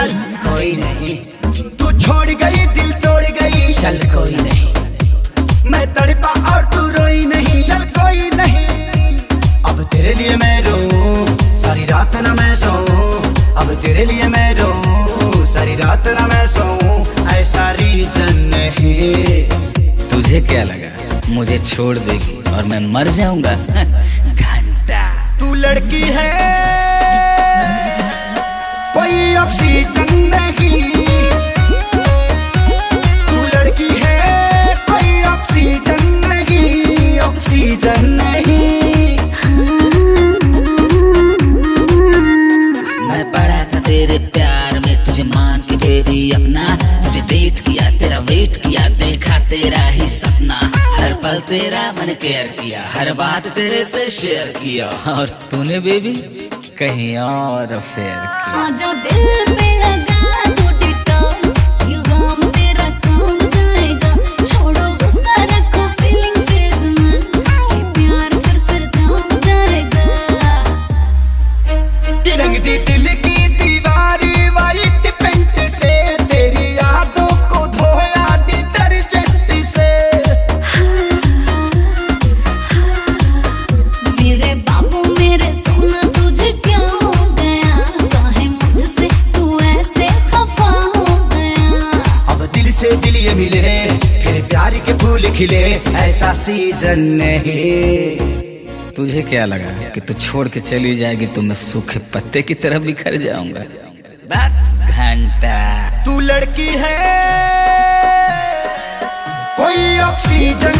चल कोई नहीं, तू छोड़ गई दिल तोड़ गई, चल कोई नहीं। मैं तड़पा और तू रोई नहीं, चल कोई नहीं। अब तेरे लिए मैं रोऊं सारी रात ना मैं सोऊं, अब तेरे लिए मैं रोऊं सारी रात ना मैं सोऊं, ऐसा रीजन नहीं। तुझे क्या लगा मुझे छोड़ देगी और मैं मर जाऊंगा? घंटा तू लड़की है कोई ऑक्सीजन नहीं, तू लड़की है कोई ऑक्सीजन नहीं, ऑक्सीजन नहीं। मैं पड़ा था तेरे प्यार में, तुझे मान के बेबी अपना, तुझे डेट किया तेरा वेट किया, देखा तेरा ही सपना, हर पल तेरा मन केयर किया, हर बात तेरे से शेयर किया, और तूने बेबी कहीं और अफेयर किया। हाँ जो दिल पे लगा तो डिटॉल, ये गम तेरा कम जाएगा, छोड़ो गुस्सा रखो फीलिंग फेज में, ये प्यार फिर से जम जाएगा। रंग दी दिल की दीवारी वाइट पेंट से, तेरी यादों को धोया डिटर्जेंट से। मेरे बाबू मेरे सोना तुझे क्या हो गया, काहे मुझसे तू ऐसे खफा हो गया। अब दिल से दिल ये मिले फिर प्यार के फूल खिले, ऐसा सीजन नहीं। तुझे क्या लगा कि तू छोड़ के चली जाएगी तो मैं सूखे पत्ते की तरह बिखर जाऊंगा? घंटा तू लड़की है कोई ऑक्सीजन